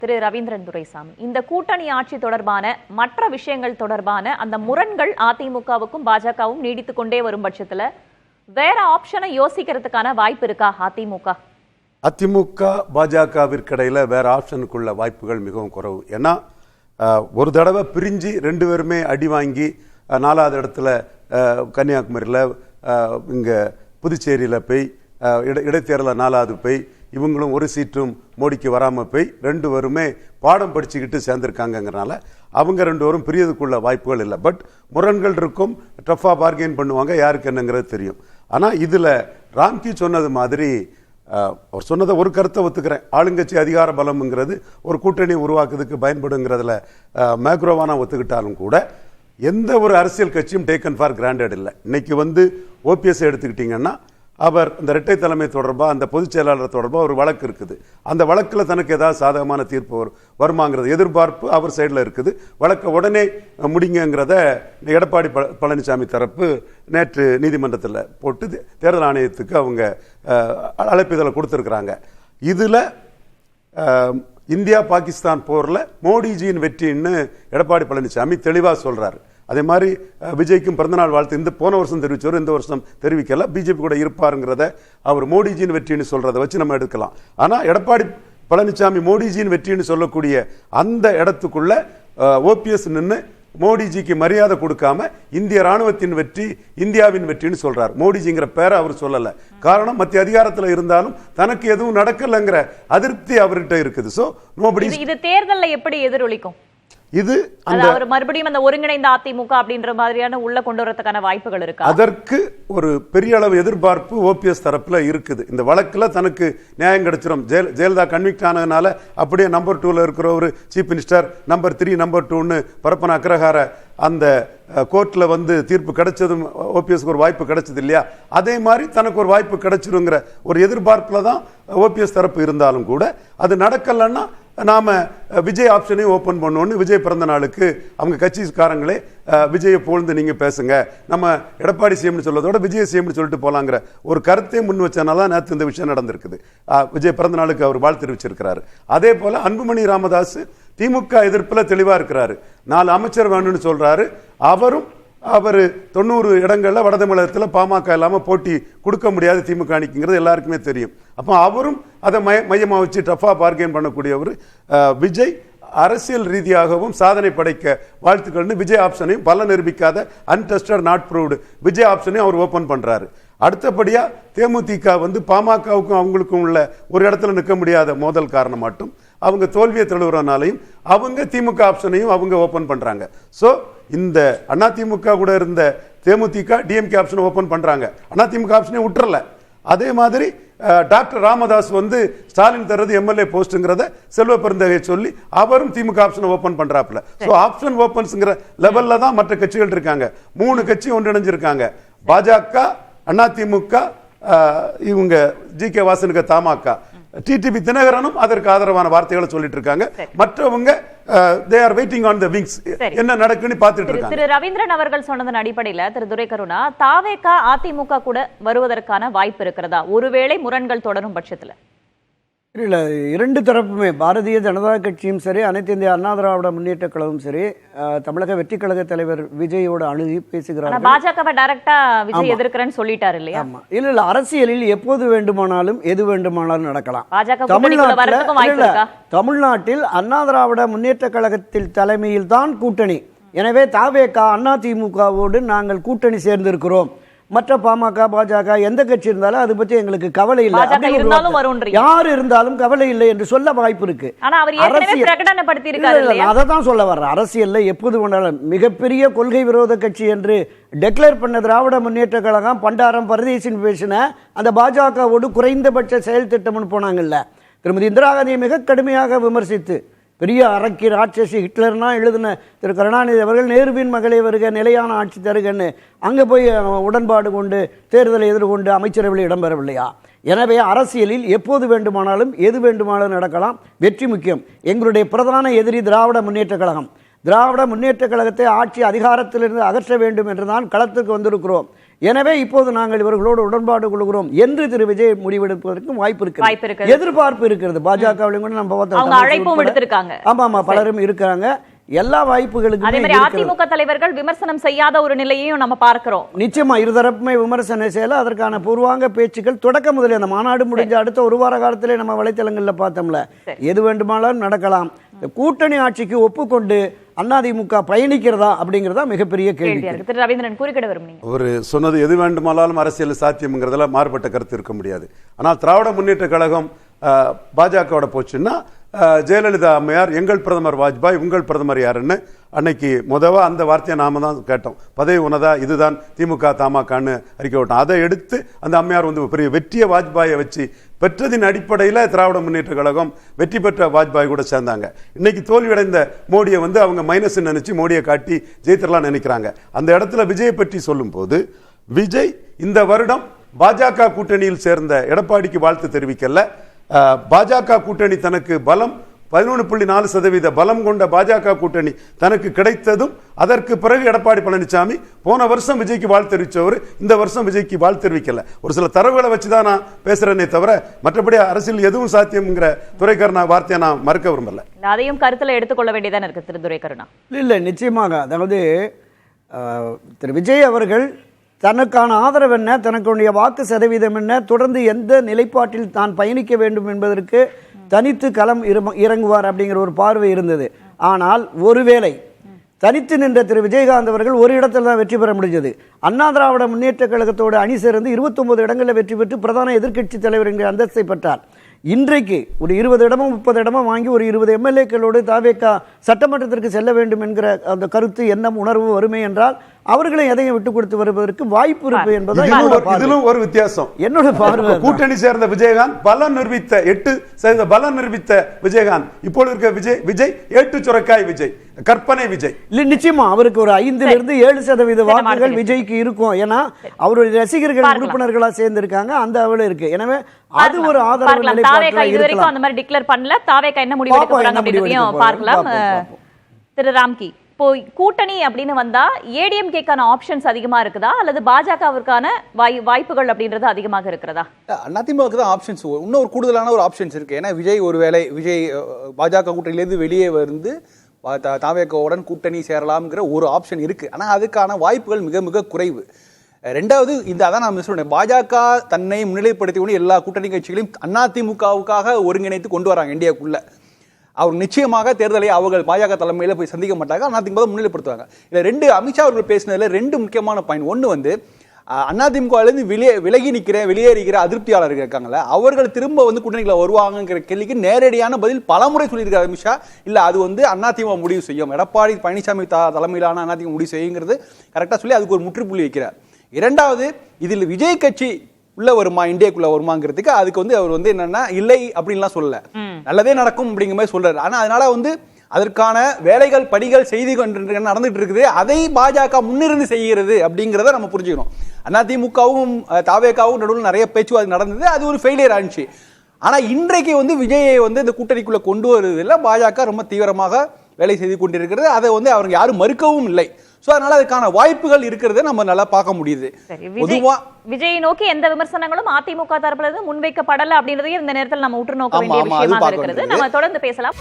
திரு ரவீந்திரன் துரைசாமி, இந்த கூட்டணி ஆட்சி தொடர்பான மற்ற விஷயங்கள் தொடர்பான அந்த முரண்கள் அதிமுகவுக்கும் பாஜகவும் நீடித்துக் கொண்டே வரும் பட்சத்துல வேற ஆப்ஷனை யோசிக்கிறதுக்கான வாய்ப்பு இருக்கா அதிமுக? அதிமுக பாஜகவிற்கிடையில வேற ஆப்ஷனுக்குள்ள வாய்ப்புகள் மிகவும் குறைவு. ஏன்னா ஒரு தடவை பிரிஞ்சு ரெண்டு பேருமே அடி வாங்கி 4வது இடத்துல கன்னியாகுமரியில் இங்கே புதுச்சேரியில் போய் இடைத்தேர்தலில் 4வது போய் இவங்களும் ஒரு சீட்டும் மோடிக்கு வராமல் போய் ரெண்டு பேருமே பாடம் படிச்சுக்கிட்டு சேர்ந்துருக்காங்கங்கிறனால அவங்க ரெண்டு பேரும் பிரியதுக்குள்ள வாய்ப்புகள் இல்லை. பட் முரண்கள் இருக்கும், டஃப்பாக பார்கெயின் பண்ணுவாங்க, யாருக்கு என்னங்கிறது தெரியும். ஆனால் இதில் ராம்கி சொன்னது மாதிரி அவர் சொன்னதை ஒரு கருத்தை ஒத்துக்கிறேன். ஆளுங்கட்சி அதிகார பலம்ங்கிறது ஒரு கூட்டணி உருவாக்குறதுக்கு பயன்படுங்கிறதுல மேக்ரோவானா ஒத்துக்கிட்டாலும் கூட எந்த ஒரு அரசியல் கட்சியும் டேக்கன் ஃபார் கிராண்டட் இல்லை. இன்னைக்கு ஓபிஎஸ் எடுத்துக்கிட்டீங்கன்னா அவர் இந்த இரட்டை தலைமை தொடர்பாக அந்த பொதுச் செயலாளர் தொடர்பாக ஒரு வழக்கு இருக்குது. அந்த வழக்கில் தனக்கு ஏதாவது சாதகமான தீர்ப்பு வருமாங்கிறது எதிர்பார்ப்பு அவர் சைடில் இருக்குது. வழக்கை உடனே முடிங்கிறத எடப்பாடி பழனிசாமி தரப்பு நேற்று நீதிமன்றத்தில் போட்டு தேர்தல் ஆணையத்துக்கு அவங்க அழைப்பிதழை கொடுத்துருக்குறாங்க. இதில் இந்தியா பாகிஸ்தான் போரில் மோடிஜியின் வெற்றின்னு எடப்பாடி பழனிசாமி தெளிவாக சொல்கிறாரு. அதே மாதிரி விஜய்க்கும் பிறந்தநாள் வாழ்த்து இந்த போன வருஷம் தெரிவிச்சவர் இந்த வருஷம் தெரிவிக்கல, பிஜேபி கூட இருப்பாருங்கிறத அவர் மோடிஜியின் வெற்றின்னு சொல்றதை வச்சு நம்ம எடுக்கலாம். ஆனால் எடப்பாடி பழனிசாமி மோடிஜியின் வெற்றின்னு சொல்லக்கூடிய அந்த இடத்துக்குள்ள ஓபிஎஸ் நின்று மோடிஜிக்கு மரியாதை கொடுக்காம இந்திய ராணுவத்தின் வெற்றி இந்தியாவின் வெற்றின்னு சொல்றார். மோடிஜிங்கிற பேரை அவர் சொல்லல. காரணம் மத்திய அதிகாரத்தில் இருந்தாலும் தனக்கு எதுவும் நடக்கலங்கிற அதிருப்தி அவர்கிட்ட இருக்குது. சோ நோபடி இது தேர்தலில் எப்படி எதிரொலிக்கும்? இது அவர் மறுபடியும் அந்த ஒருங்கிணைந்த அதிமுக அப்படின்ற மாதிரியான உள்ள கொண்டு வரதுக்கான வாய்ப்புகள் இருக்கு. அதற்கு ஒரு பெரிய அளவு எதிர்பார்ப்பு ஓபிஎஸ் தரப்புல இருக்குது. இந்த வழக்குல தனக்கு நியாயம் கிடைச்சிடும். ஜெயலலிதா கன்விக்ட் ஆனதுனால அப்படியே நம்பர் 2ல இருக்கிற ஒரு சீஃப் மினிஸ்டர் நம்பர் 3 நம்பர் 2ன்னு பரப்பன அக்ரஹார அந்த கோர்ட்ல தீர்ப்பு கிடைச்சதும் ஓபிஎஸ்க்கு ஒரு வாய்ப்பு கிடைச்சது இல்லையா? அதே மாதிரி தனக்கு ஒரு வாய்ப்பு கிடைச்சிருங்கிற ஒரு எதிர்பார்ப்புல தான் ஓபிஎஸ் தரப்பு இருந்தாலும் கூட அது நடக்கலன்னா நாம விஜய் ஆப்ஷனையும் ஓபன் பண்ணோன்னு விஜய் பிறந்த நாளுக்கு அவங்க கட்சிக்காரங்களே விஜயை போழ்ந்து நீங்க பேசுங்க, நம்ம எடப்பாடி சிஎம்னு சொல்றதோட விஜய் சிஎம்னு சொல்லிட்டு போலாங்கிற ஒரு கருத்தை முன் வச்சனால நேற்று இந்த விஷயம் நடந்திருக்குது. விஜய் பிறந்த நாளுக்கு அவர் வாழ்த்து தெரிவிச்சிருக்கிறாரு. அதே போல அன்புமணி ராமதாஸ் திமுக எதிர்ப்புல தெளிவா இருக்கிறாரு. 4 அமைச்சர் வேணும்னு சொல்றாரு. அவர் 90 இடங்கள்ல வட தமிழகத்தில் பாமக இல்லாம போட்டி கொடுக்க முடியாது திமுக அணிக்குங்கிறது எல்லாருக்குமே தெரியும். அப்போ அவரும் அதை மையமா வச்சு டஃபா பார்கெயின் பண்ணக்கூடியவர். விஜய் அரசியல் ரீதியாகவும் சாதனை படைக்க வாழ்த்துக்கள்னு விஜய் ஆப்ஷனையும் பல நிரூபிக்காத அன்டெஸ்டட் நாட் ப்ரூவ்டு விஜய் ஆப்ஷனையும் அவர் ஓபன் பண்றாரு. அடுத்தபடியா தேமுதிக பாமகவுக்கும் அவங்களுக்கும் உள்ள ஒரு இடத்துல நிற்க முடியாத மோதல் காரணம் மட்டும் அவங்க தோல்வியை தழுவுறனாலையும் அவங்க திமுக ஆப்ஷனையும் அவங்க ஓபன் பண்றாங்க. சோ இந்த அதிமுக கூட இருந்த தேமுதிக டிஎம்கே ஆப்ஷனை ஓபன் பண்றாங்க, அதிமுக ஆப்ஷனை விட்டுறல. அதே மாதிரி டாக்டர் ராமதாஸ் ஸ்டாலின் தர்றது எம்எல்ஏ போஸ்ட்ங்கிறத செல்வ பெருந்தகை சொல்லி அவரும் திமுக ஆப்ஷனை ஓபன் பண்றாப்ல. சோ ஆப்ஷன் ஓபன்ஸ்ங்கிற லெவல்ல தான் மற்ற கட்சிகள் இருக்காங்க. 3 கட்சி ஒன்றிணைஞ்சிருக்காங்க. பாஜக, அதிமுக, இவங்க ஜி.கே. வாசனுக்கு தமாக, டிடிவி தினகரனும் அதற்கு ஆதரவான வார்த்தைகளை சொல்லிட்டு இருக்காங்க. மற்றவங்க they are waiting on the wings. என்ன நடக்குன்னு பார்த்துட்டு இருக்காங்க. திரு ரவீந்திரன் அவர்கள் சொன்னதன் அடிப்படையில் திரு துரைகருணா, தாவேக அதிமுக கூட வருவதற்கான வாய்ப்பு இருக்கிறதா ஒருவேளை முரண்கள் தொடரும் பட்சத்தில்? இல்லை, 2 தரப்புமே பாரதிய ஜனதா கட்சியும் சரி, அனைத்து இந்திய அண்ணா திராவிட முன்னேற்ற கழகமும் சரி, தமிழக வெற்றி கழக தலைவர் விஜயோட அணுகி பேசுகிறார். பாஜகவை டைரக்டா விஜய் எதிர்க்கிறேன்னு சொல்லிட்டாரு இல்லையா? ஆமா, இல்ல அரசியலில் எப்போது வேண்டுமானாலும் எது வேண்டுமானாலும் நடக்கலாம். தமிழ்நாட்டில் அண்ணா திராவிட முன்னேற்ற கழகத்தில் தலைமையில் தான் கூட்டணி. எனவே தாவேக அதிமுகவோடு நாங்கள் கூட்டணி சேர்ந்திருக்கிறோம். மற்ற பாமக, பாஜக எந்த கட்சி இருந்தாலும் அதை பத்தி எங்களுக்கு கவலை இல்லை, யார் இருந்தாலும் கவலை இல்லை என்று சொல்ல வாய்ப்பு இருக்கு. அதை தான் சொல்ல வர்ற. அரசியல்ல எப்போது வேண்டாலும் மிகப்பெரிய கொள்கை விரோத கட்சி என்று டெக்ளேர் பண்ண திராவிட முன்னேற்ற கழகம் பண்டாரம் பரதேசின் பேசின அந்த பாஜகவோடு குறைந்தபட்ச செயல் திட்டம்னு போனாங்கல்ல. திருமதி இந்திரா காந்தியை மிக கடுமையாக விமர்சித்து பெரிய அரக்கி ராட்சசி ஹிட்லர்னா எழுதின திரு கருணாநிதி அவர்கள் நேருவின் மகளே வருக, நிலையான ஆட்சி தருகன்னு அங்கே போய் உடன்பாடு கொண்டு தேர்தலை எதிர்கொண்டு அமைச்சரவையில் இடம்பெறவில்லையா? எனவே அரசியலில் எப்போது வேண்டுமானாலும் எது வேண்டுமானாலும் நடக்கலாம். வெற்றி முக்கியம். எங்களுடைய பிரதான எதிரி திராவிட முன்னேற்ற கழகம். திராவிட முன்னேற்ற கழகத்தை ஆட்சி அதிகாரத்திலிருந்து அகற்ற வேண்டும் என்று தான் களத்துக்கு வந்திருக்கிறோம். எனவே இப்போது நாங்கள் இவர்களோடு உடன்பாடு கொள்கிறோம் என்று திரு விஜய் முடிவெடுப்பதற்கும் வாய்ப்பு இருக்கு, எதிர்பார்ப்பு இருக்கிறது. பாஜகவிலும் கூட நம்ம பார்த்தோம், ஆமா பலரும் இருக்காங்க. எல்லா வாய்ப்புகளுக்கும் அதே மாதிரி அதிமுக தலைவர்கள் விமர்சனம் செய்யாத ஒரு நிலையையும் நம்ம பார்க்கிறோம். நிச்சயமா இருதரப்புமே விமர்சனம் செய்யல. அதற்கான பூர்வாங்க பேச்சுக்கள் தொடக்க முதலே அந்த மாநாடு முடிஞ்ச அடுத்த ஒரு வார காலத்திலே நம்ம வலைத்தளங்கள்ல பார்த்தோம்ல, எது வேண்டுமானாலும் நடக்கலாம். கூட்டணி ஆட்சிக்கு ஒப்புக்கொண்டு அதிமுக பயணிக்கிறதா அப்படிங்கறதா மிகப்பெரிய கேள்வி. திரு ரவீந்திரன் குறுக்கிட விரும்புறீங்க. ஒரு சொன்னது எது வேண்டுமானாலும் அரசியல் சாத்தியம்ங்கிறதுல மாறுபட்ட கருத்து இருக்க முடியாது. ஆனால் திராவிட முன்னேற்ற கழகம் பாஜகவோட போச்சுன்னா ஜெயலலிதா அம்மையார் எங்கள் பிரதமர் வாஜ்பாய் உங்கள் பிரதமர் யாருன்னு அன்னைக்கு முதவா அந்த வார்த்தையை நாம தான் கேட்டோம். பதவி உனதா இதுதான் திமுக தமாகன்னு அறிக்கை விட்டோம். அதை எடுத்து அந்த அம்மையார் வந்து பெரிய வெற்றிய வாஜ்பாயை வச்சு பெற்றதின் அடிப்படையில் திராவிட முன்னேற்ற கழகம் வெற்றி பெற்ற வாஜ்பாய் கூட சேர்ந்தாங்க. இன்னைக்கு தோல்வியடைந்த மோடியை வந்து அவங்க மைனஸ் நினைச்சு மோடியை காட்டி ஜெயித்திரலாம் நினைக்கிறாங்க. அந்த இடத்துல விஜயை பற்றி சொல்லும் போது விஜய் இந்த வருடம் பாஜக கூட்டணியில் சேர்ந்த எடப்பாடிக்கு வாழ்த்து தெரிவிக்கல. பாஜக கூட்டணி தனக்கு பலம் 11.4% பலம் கொண்ட பாஜக கூட்டணி தனக்கு கிடைத்ததும் அதற்கு பிறகு எடப்பாடி பழனிசாமி போன வருஷம் விஜய்க்கு வாழ்த்து தெரிவிச்சவர் இந்த வருஷம் விஜய்க்கு வாழ்த்து தெரிவிக்கல. ஒரு சில தரவுகளை வச்சுதான் நான் பேசுறேனே தவிர மற்றபடி அரசியல் எதுவும் சாத்தியம்ங்கிற துரைக்கருணா வார்த்தையை நான் மறுக்க விரும்பல. அதையும் கருத்துல எடுத்துக்கொள்ள வேண்டியதான் இருக்கு திரு துரைக்கருணா. இல்ல நிச்சயமாக, அதாவது திரு விஜய் அவர்கள் தனக்கான ஆதரவு என்ன, தனக்குடைய வாக்கு சதவீதம் என்ன, தொடர்ந்து எந்த நிலைப்பாட்டில் தான் பயணிக்க வேண்டும் என்பதற்கு தனித்து களம் இறங்குவார் அப்படிங்கிற ஒரு பார்வை இருந்தது. ஆனால் ஒருவேளை தனித்து நின்ற திரு விஜயகாந்த் அவர்கள் ஒரு இடத்துல தான் வெற்றி பெற முடிஞ்சது. அண்ணா திராவிட முன்னேற்ற கழகத்தோடு அணி சேர்ந்து 29 இடங்களில் வெற்றி பெற்று பிரதான எதிர்க்கட்சி தலைவர் என்கிற அந்தஸ்தை பெற்றார். இன்றைக்கு ஒரு 20 இடமும் 30 இடமும் வாங்கி ஒரு 20 எம்எல்ஏக்களோடு தாவேகா சட்டமன்றத்திற்கு செல்ல வேண்டும் என்கிற அந்த கருத்து எண்ணம் உணர்வு வருமே என்றால் அவர்களை எதையும் விட்டுக் கொடுத்து வருவதற்கு வாய்ப்பு இருக்கு என்பது இதிலும் ஒரு வித்தியாசம். என்னோட பார்வை கூட்டணி சேர்ந்த விஜயகாந்த் பலம் நிரூபித்த 8% பலம் நிரூபித்த விஜயகாந்த் இப்போது இருக்க விஜய் ஏட்டு சுரக்காய் விஜய், கற்பனை விஜய். நிச்சயமா அவருக்கு ஒரு 5-7% வாக்குகள் விஜய்க்கு இருக்கும். ஏன்னா அவருடைய ரசிகர்கள் உறுப்பினர்களா சேர்ந்து இருக்காங்க, அந்த அளவுல இருக்கு. எனவே அது ஒரு ஆதரவு நிலைப்பாடு. இதுவரைக்கும் அந்த மாதிரி டிக்ளேர் பண்ணல. தாவேகா என்ன முடிவு எடுக்க போறாங்க அப்படிங்கறதையும் பார்க்கலாம். திரு ராம்கி, இப்போ கூட்டணி அப்படின்னு வந்தா ஏடிஎம்கேக்கான ஆப்ஷன்ஸ் அதிகமா இருக்குதா அல்லது பாஜகவிற்கான வாய்ப்புகள் அப்படின்றது அதிகமாக இருக்கிறதா? அதிமுக தான் ஆப்ஷன்ஸ், இன்னும் ஒரு கூடுதலான ஒரு ஆப்ஷன்ஸ் இருக்கு. ஏன்னா விஜய் பாஜக கூட்டணியிலேருந்து வெளியே வந்து தாவேகாவுடன் கூட்டணி சேரலாம்ங்கிற ஒரு ஆப்ஷன் இருக்கு. ஆனா அதுக்கான வாய்ப்புகள் மிக மிக குறைவு. ரெண்டாவது அதான் நான் சொல்றேன், பாஜக தன்னை முன்னிலைப்படுத்தி கொண்டு எல்லா கூட்டணி கட்சிகளையும் அதிமுகவுக்காக ஒருங்கிணைத்து கொண்டு வராங்க இந்தியாவுக்குள்ள. அவர் நிச்சயமாக தேர்தலை அவர்கள் பாஜக தலைமையில போய் சந்திக்க மாட்டாங்க, அதிமுக முன்னிலைப்படுத்துவாங்க. இல்ல ரெண்டு அமித்ஷா அவர்கள் பேசினதுல ரெண்டு முக்கியமான பாயிண்ட். ஒன்று அதிமுகலேருந்து வெளியேறிக்கிற அதிருப்தியாளர்கள் இருக்காங்கல்ல, அவர்கள் திரும்ப கூட்டணிகளை வருவாங்கிற கேள்விக்கு நேரடியான பதில் பலமுறை சொல்லியிருக்காரு அமித்ஷா. இல்ல அது அதிமுக முடிவு செய்யும், எடப்பாடி பழனிசாமி தலைமையிலான அதிமுக முடிவு செய்யுங்கிறது கரெக்டா சொல்லி அதுக்கு ஒரு முற்றுப்புள்ளி வைக்கிறார். இரண்டாவது, இதில் விஜய் கட்சி உள்ள வருமா, இந்தியாக்குள்ள வருமாங்கிறதுக்கு அதுக்கு அவர் என்னன்னா இல்லை அப்படின்லாம் சொல்லல, நல்லதே நடக்கும் அப்படிங்கிற மாதிரி சொல்றாரு. ஆனா அதனால அதற்கான வேலைகள் பணிகள் செய்தி நடந்துட்டு இருக்குது, அதை பாஜக முன்னிருந்து செய்கிறது அப்படிங்கிறத நம்ம புரிஞ்சுக்கணும். அதிமுகவும் தாவேகாவும் நடுவில் நிறைய பேச்சுவார்த்தை நடந்தது, அது ஒரு ஃபெயிலியர் ஆனிச்சு. ஆனா இன்றைக்கு விஜயை இந்த கூட்டணிக்குள்ள கொண்டு வருவதில் பாஜக ரொம்ப தீவிரமாக வேலை செய்து கொண்டிருக்கிறது. அதை அவங்க யாரும் மறுக்கவும் இல்லை. சோ அதனால அதுக்கான வாய்ப்புகள் இருக்கிறத நம்ம நல்லா பார்க்க முடியுது. விஜயை நோக்கி எந்த விமர்சனங்களும் அதிமுக தரப்புல இருந்து முன்வைக்கப்படல அப்படின்றதையும் இந்த நேரத்தில் நம்ம உற்று நோக்க வேண்டிய விஷயமாக இருக்கிறது. நம்ம தொடர்ந்து பேசலாம்.